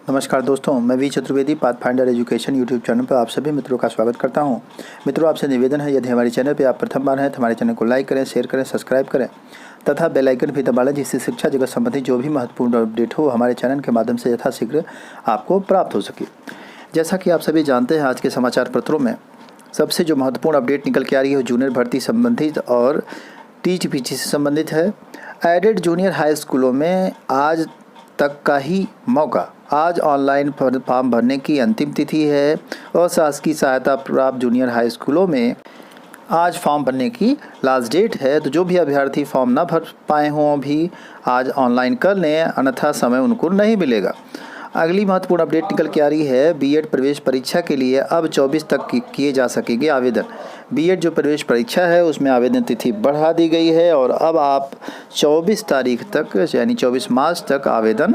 नमस्कार दोस्तों, मैं V Chaturvedi Pathfinder education YouTube channel पर आप सभी मित्रों का स्वागत करता हूं। मित्रों, आपसे निवेदन है, यदि हमारे चैनल पर आप प्रथम बार हैं तो हमारे चैनल को लाइक करें, शेयर करें, सब्सक्राइब करें तथा बेल आइकन भी दबा लें, जिससे शिक्षा जगत संबंधी जो भी महत्वपूर्ण अपडेट हो हमारे चैनल के माध्यम से यथाशीघ्र आपको प्राप्त हो सके। जैसा कि आप सभी जानते हैं, आज के समाचार पत्रों में सबसे जो महत्वपूर्ण अपडेट निकल के आ रही है जूनियर भर्ती संबंधित और टीजीपीटी से संबंधित है। एडेड जूनियर हाई स्कूलों में आज तक का ही मौका। आज ऑनलाइन फॉर्म भरने की अंतिम तिथि है और शासकीय सहायता प्राप्त जूनियर हाई स्कूलों में आज फॉर्म भरने की लास्ट डेट है। तो जो भी अभ्यर्थी फॉर्म ना भर पाए हों भी आज ऑनलाइन कर लें, अन्यथा समय उनको नहीं मिलेगा। अगली महत्वपूर्ण अपडेट निकल के आ रही है, बीएड प्रवेश परीक्षा के लिए अब 24 तक किए जा सकेंगे आवेदन। बीएड जो प्रवेश परीक्षा है उसमें आवेदन तिथि बढ़ा दी गई है और अब आप 24 तारीख तक यानी 24 मार्च तक आवेदन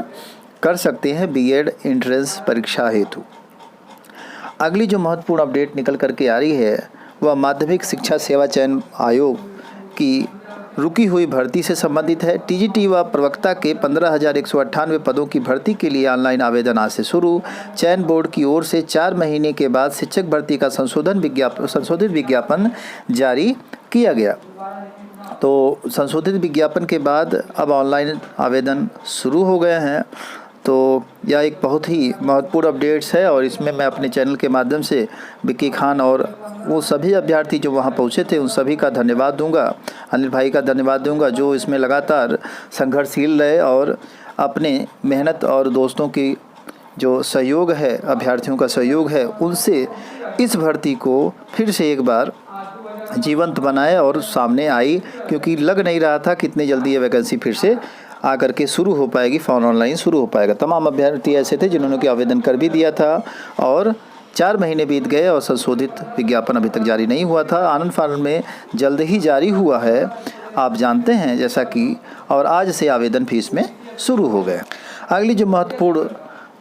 कर सकते हैं बीएड एंट्रेंस परीक्षा हेतु। अगली जो महत्वपूर्ण अपडेट निकल करके आ रही है वह माध्यमिक शिक्षा सेवा चयन आयोग की रुकी हुई भर्ती से संबंधित है। टीजीटी व प्रवक्ता के 15,198 पदों की भर्ती के लिए ऑनलाइन आवेदन आज से शुरू। चयन बोर्ड की ओर से 4 महीने के बाद शिक्षक भर्ती का संशोधित विज्ञापन जारी किया गया। तो संशोधित विज्ञापन के बाद अब ऑनलाइन आवेदन शुरू हो गए हैं। तो यह एक बहुत ही महत्वपूर्ण अपडेट्स है और इसमें मैं अपने चैनल के माध्यम से विक्की खान और वो सभी अभ्यर्थी जो वहाँ पहुँचे थे उन सभी का धन्यवाद दूंगा। अनिल भाई का धन्यवाद दूंगा जो इसमें लगातार संघर्षशील रहे और अपने मेहनत और दोस्तों की जो सहयोग है, अभ्यर्थियों का सहयोग है, उनसे इस भर्ती को फिर से एक बार जीवंत बनाए और सामने आई, क्योंकि लग नहीं रहा था कितनी जल्दी ये वैकेंसी फिर से आकर के शुरू हो पाएगी, फॉर्म ऑनलाइन शुरू हो पाएगा। तमाम अभ्यर्थी ऐसे थे जिन्होंने कि आवेदन कर भी दिया था और 4 महीने बीत गए और संशोधित विज्ञापन अभी तक जारी नहीं हुआ था। आनंद फार्म में जल्द ही जारी हुआ है, आप जानते हैं जैसा कि, और आज से आवेदन फीस में शुरू हो गए। अगली जो महत्वपूर्ण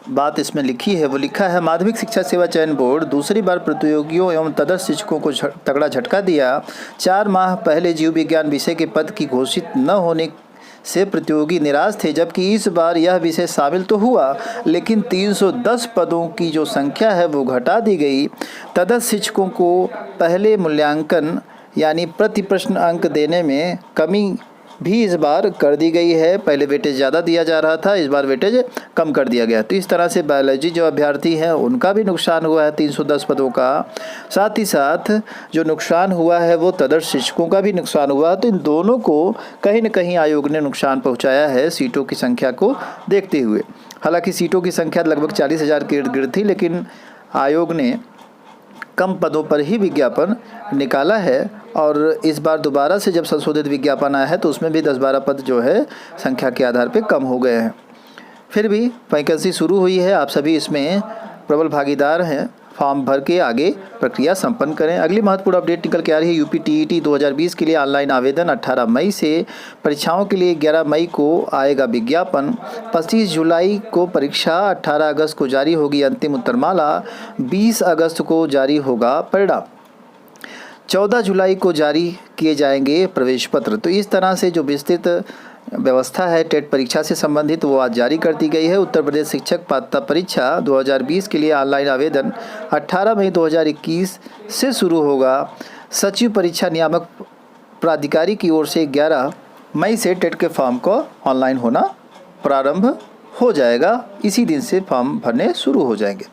बात इसमें लिखी है वो लिखा है, माध्यमिक शिक्षा सेवा चयन बोर्ड दूसरी बार प्रतियोगियों एवं तदर्थ शिक्षकों को तगड़ा झटका दिया। 4 माह पहले जीव विज्ञान विषय के पद की घोषित न होने से प्रतियोगी निराश थे, जबकि इस बार यह विषय शामिल तो हुआ लेकिन 310 पदों की जो संख्या है वो घटा दी गई। तदर्थ शिक्षकों को पहले मूल्यांकन यानी प्रति प्रश्न अंक देने में कमी भी इस बार कर दी गई है। पहले वेटेज ज़्यादा दिया जा रहा था, इस बार वेटेज कम कर दिया गया। तो इस तरह से बायोलॉजी जो अभ्यर्थी हैं उनका भी नुकसान हुआ है 310 पदों का। साथ ही साथ जो नुकसान हुआ है वो तदर्थ शिक्षकों का भी नुकसान हुआ। तो इन दोनों को कहीं न कहीं आयोग ने नुकसान पहुँचाया है सीटों की संख्या को देखते हुए। हालाँकि सीटों की संख्या लगभग 40,000 के इर्द गिर्द थी, लेकिन आयोग ने कम पदों पर ही विज्ञापन निकाला है और इस बार दोबारा से जब संशोधित विज्ञापन आया है तो उसमें भी 10-12 पद जो है संख्या के आधार पर कम हो गए हैं। फिर भी वैकेंसी शुरू हुई है, आप सभी इसमें प्रबल भागीदार हैं। फॉर्म भर के आगे प्रक्रिया संपन्न करें। अगली महत्वपूर्ण अपडेट निकल के आ रही है, यूपी टीईटी 2020 के लिए ऑनलाइन आवेदन 18 मई से, परीक्षाओं के लिए 11 मई को आएगा विज्ञापन। 25 जुलाई को परीक्षा, 18 अगस्त को जारी होगी अंतिम उत्तरमाला, 20 अगस्त को जारी होगा परिणाम, 14 जुलाई को जारी किए जाएंगे प्रवेश पत्र। तो इस तरह से जो विस्तृत व्यवस्था है टेट परीक्षा से संबंधित वो आज जारी कर दी गई है। उत्तर प्रदेश शिक्षक पात्रता परीक्षा 2020 के लिए ऑनलाइन आवेदन 18 मई 2021 से शुरू होगा। सचिव परीक्षा नियामक प्राधिकारी की ओर से 11 मई से टेट के फॉर्म को ऑनलाइन होना प्रारंभ हो जाएगा। इसी दिन से फॉर्म भरने शुरू हो जाएंगे।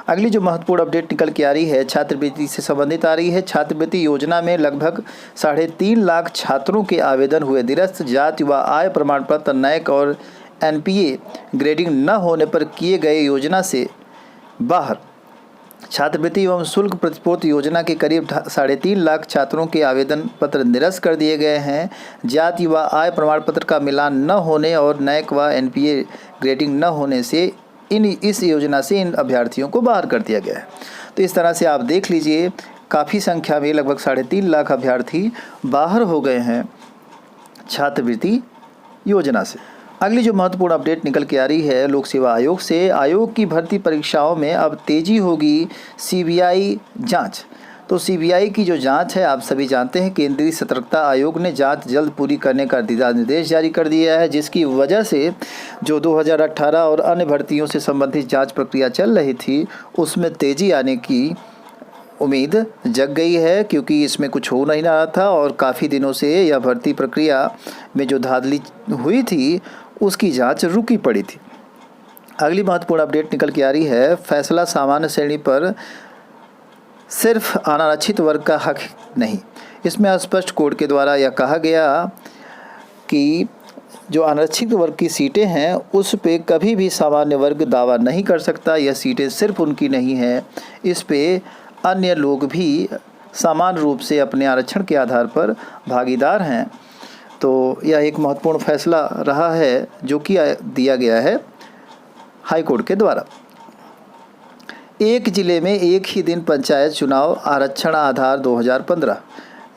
अगली जो महत्वपूर्ण अपडेट निकल के आ रही है छात्रवृत्ति से संबंधित आ रही है। छात्रवृत्ति योजना में लगभग 3.5 लाख छात्रों के आवेदन हुए निरस्त। जाति व आय प्रमाण पत्र नैक और एनपीए ग्रेडिंग न होने पर किए गए योजना से बाहर। छात्रवृत्ति एवं शुल्क प्रतिपूर्ति योजना के करीब 3.5 लाख छात्रों के आवेदन पत्र निरस्त कर दिए गए हैं। जाति व आय प्रमाण पत्र का मिलान न होने और नैक व एनपीए ग्रेडिंग न होने से इस योजना से इन अभ्यर्थियों को बाहर कर दिया गया है। तो इस तरह से आप देख लीजिए, काफ़ी संख्या में लगभग 3.5 लाख अभ्यर्थी बाहर हो गए हैं छात्रवृत्ति योजना से। अगली जो महत्वपूर्ण अपडेट निकल के आ रही है लोक सेवा आयोग से, आयोग की भर्ती परीक्षाओं में अब तेजी होगी, सीबीआई जांच। तो सीबीआई की जो जांच है, आप सभी जानते हैं, केंद्रीय सतर्कता आयोग ने जांच जल्द पूरी करने का दिशा निर्देश जारी कर दिया है, जिसकी वजह से जो 2018 और अन्य भर्तियों से संबंधित जांच प्रक्रिया चल रही थी उसमें तेज़ी आने की उम्मीद जग गई है, क्योंकि इसमें कुछ हो नहीं रहा था और काफ़ी दिनों से यह भर्ती प्रक्रिया में जो धांधली हुई थी उसकी जांच रुकी पड़ी थी। अगली महत्वपूर्ण अपडेट निकल के आ रही है, फैसला सामान्य श्रेणी पर सिर्फ अनारक्षित वर्ग का हक नहीं। इसमें स्पष्ट कोर्ट के द्वारा यह कहा गया कि जो आरक्षित वर्ग की सीटें हैं उस पे कभी भी सामान्य वर्ग दावा नहीं कर सकता। यह सीटें सिर्फ उनकी नहीं हैं, इस पे अन्य लोग भी समान रूप से अपने आरक्षण के आधार पर भागीदार हैं। तो यह एक महत्वपूर्ण फैसला रहा है जो कि दिया गया है हाई कोर्ट के द्वारा। एक ज़िले में एक ही दिन पंचायत चुनाव, आरक्षण आधार 2015।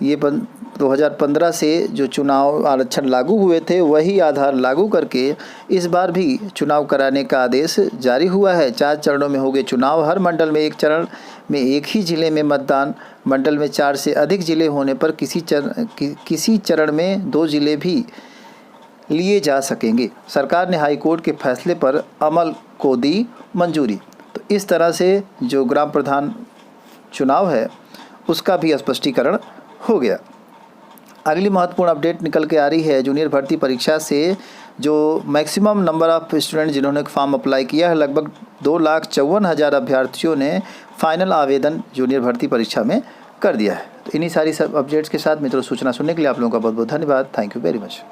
ये 2015 से जो चुनाव आरक्षण लागू हुए थे वही आधार लागू करके इस बार भी चुनाव कराने का आदेश जारी हुआ है। 4 चरणों में होंगे चुनाव, हर मंडल में एक चरण में एक ही ज़िले में मतदान। मंडल में 4 से अधिक ज़िले होने पर किसी चरण में 2 ज़िले भी लिए जा सकेंगे। सरकार ने हाई कोर्ट के फैसले पर अमल को दी मंजूरी। तो इस तरह से जो ग्राम प्रधान चुनाव है उसका भी स्पष्टीकरण हो गया। अगली महत्वपूर्ण अपडेट निकल के आ रही है, जूनियर भर्ती परीक्षा से जो मैक्सिमम नंबर ऑफ स्टूडेंट जिन्होंने फॉर्म अप्लाई किया है, लगभग 2,54,000 अभ्यर्थियों ने फाइनल आवेदन जूनियर भर्ती परीक्षा में कर दिया है। तो इन्हीं सारी सब अपडेट्स के साथ मित्रों सूचना सुनने के लिए आप लोगों का बहुत बहुत धन्यवाद। Thank you very much.